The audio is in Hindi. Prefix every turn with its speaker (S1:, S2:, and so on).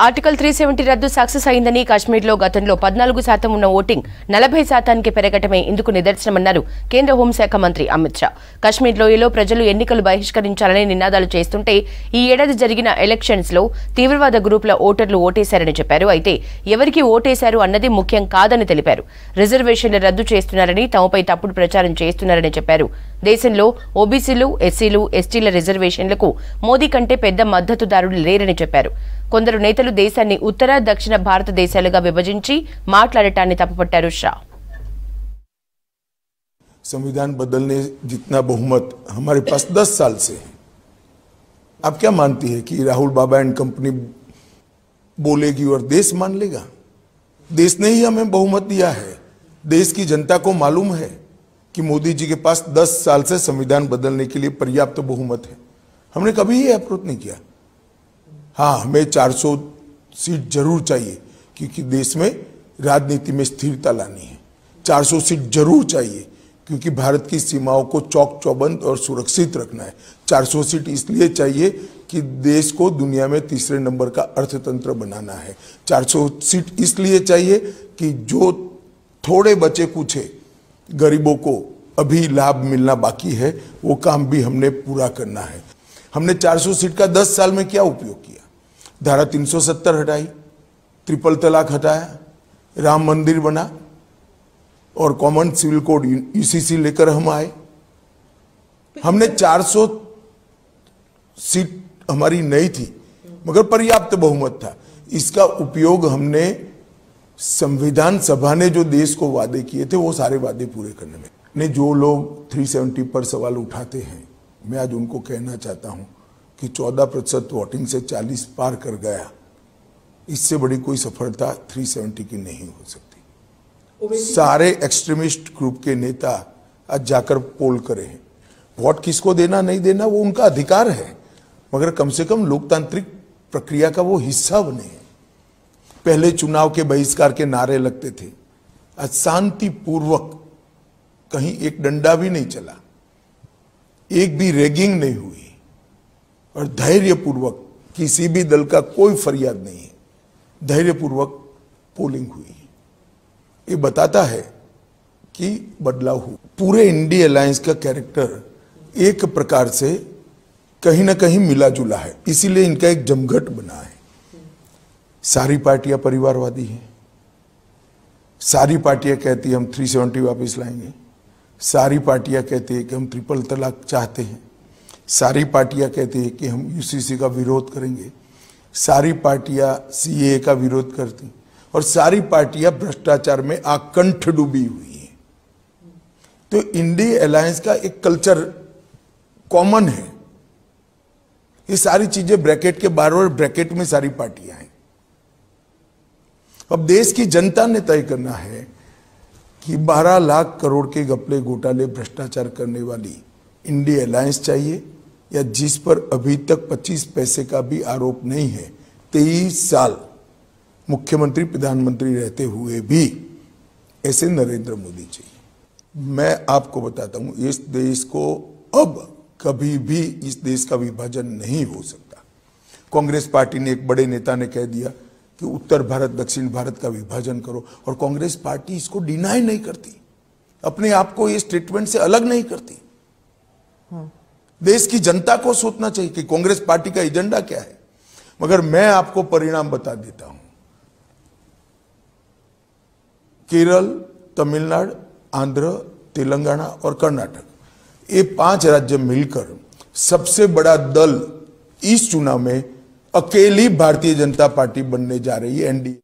S1: ఆర్టికల్ 370 రద్దు సక్సెస్ అయిందని కాశ్మీర్లో గతంలో 14% ఉన్న ఓటింగ్ 40%కి పెరగటమే ఇందుకు నిదర్శనమన్నారు కేంద్ర హోంశాఖ మంత్రి అమిత్ షా. కాశ్మీర్ లోయలో ప్రజలు ఎన్నికలు బహిష్కరించాలని నినాదాలు చేస్తుంటే ఈ ఏడాది జరిగిన ఎలక్షన్స్ లో తీవ్రవాద గ్రూపుల ఓటర్లు ఓటేశారని చెప్పారు. అయితే ఎవరికి ఓటేశారు అన్నది ముఖ్యం కాదని తెలిపారు. రిజర్వేషన్లు రద్దు చేస్తున్నారని, తమపై తప్పుడు ప్రచారం చేస్తున్నారని చెప్పారు. దేశంలో ఓబీసీలు, ఎస్సీలు, ఎస్టీల రిజర్వేషన్లకు మోదీ కంటే పెద్ద మద్దతుదారులు లేరని చెప్పారు. కొందరు నేతలు దేశాన్ని ఉత్తర, దక్షిణ భారతదేశాలుగా విభజించి మాట్లాడటాన్ని తప్పుపట్టారు షా.
S2: संविधान बदलने जितना बहुमत हमारे पास 10 साल से है। आप क्या मानती है कि राहुल बाबा एंड कंपनी बोलेगी और देश मान लेगा? देश ने ही हमें बहुमत दिया है। देश की जनता को मालूम है कि मोदी जी के पास 10 साल से संविधान बदलने के लिए पर्याप्त बहुमत है। हमने कभी ये अप्रोच नहीं किया। हाँ, हमें 400 सीट जरूर चाहिए क्योंकि देश में राजनीति में स्थिरता लानी है। 400 सीट जरूर चाहिए क्योंकि भारत की सीमाओं को चौक चौबंद और सुरक्षित रखना है। 400 सीट इसलिए चाहिए कि देश को दुनिया में तीसरे नंबर का अर्थतंत्र बनाना है। 400 सीट इसलिए चाहिए कि जो थोड़े बचे कुछ गरीबों को अभी लाभ मिलना बाकी है वो काम भी हमने पूरा करना है। हमने 400 सीट का 10 साल में क्या उपयोग किया? धारा 370 हटाई, ट्रिपल तलाक हटाया, राम मंदिर बना और कॉमन सिविल कोड यूसीसी लेकर हम आए। हमने 400 सीट हमारी नहीं थी मगर पर्याप्त बहुमत था। इसका उपयोग हमने संविधान सभा ने जो देश को वादे किए थे वो सारे वादे पूरे करने में। ने जो लोग 370 पर सवाल उठाते हैं, मैं आज उनको कहना चाहता हूं कि 14% वोटिंग से 40 पार कर गया। इससे बड़ी कोई सफलता 370 की नहीं हो सकती। सारे एक्सट्रीमिस्ट ग्रुप के नेता आज जाकर पोल करें। वोट किसको देना नहीं देना वो उनका अधिकार है, मगर कम से कम लोकतांत्रिक प्रक्रिया का वो हिस्सा बने। पहले चुनाव के बहिष्कार के नारे लगते थे, आज शांतिपूर्वक कहीं एक डंडा भी नहीं चला, एक भी रैगिंग नहीं हुई और धैर्यपूर्वक किसी भी दल का कोई फरियाद नहीं है, धैर्यपूर्वक पोलिंग हुई। ये बताता है कि बदलाव हुआ। पूरे इंडी अलायंस का कैरेक्टर एक प्रकार से कहीं ना कहीं मिला जुला है, इसीलिए इनका एक जमघट बना है। सारी पार्टियां परिवारवादी हैं, सारी पार्टियां कहती हैं हम 370 वापस लाएंगे, सारी पार्टियां कहती है कि हम ट्रिपल तलाक चाहते हैं, सारी पार्टियां कहती है कि हम यूसीसी का विरोध करेंगे, सारी पार्टियां सीएए का विरोध करती और सारी पार्टियां भ्रष्टाचार में आकंठ डूबी हुई हैं। तो इंडी अलायंस का एक कल्चर कॉमन है। ये सारी चीजें ब्रैकेट के बाहर और ब्रैकेट में सारी पार्टियां हैं। अब देश की जनता ने तय करना है कि 12 लाख करोड़ के घपले घोटाले भ्रष्टाचार करने वाली इंडी अलायंस चाहिए या जिस पर अभी तक 25 पैसे का भी आरोप नहीं है, 23 साल मुख्यमंत्री प्रधानमंत्री रहते हुए भी ऐसे नरेंद्र मोदी चाहिए। मैं आपको बताता हूं, इस देश को अब कभी भी इस देश का विभाजन नहीं हो सकता। कांग्रेस पार्टी ने, एक बड़े नेता ने कह दिया कि उत्तर भारत दक्षिण भारत का विभाजन करो और कांग्रेस पार्टी इसको डिनाई नहीं करती, अपने आप को ये स्टेटमेंट से अलग नहीं करती। देश की जनता को सोचना चाहिए कि कांग्रेस पार्टी का एजेंडा क्या है। मगर मैं आपको परिणाम बता देता हूं, केरल, तमिलनाडु, आंध्र, तेलंगाना और कर्नाटक, ये 5 राज्य मिलकर सबसे बड़ा दल इस चुनाव में अकेली भारतीय जनता पार्टी बनने जा रही है, एनडीए।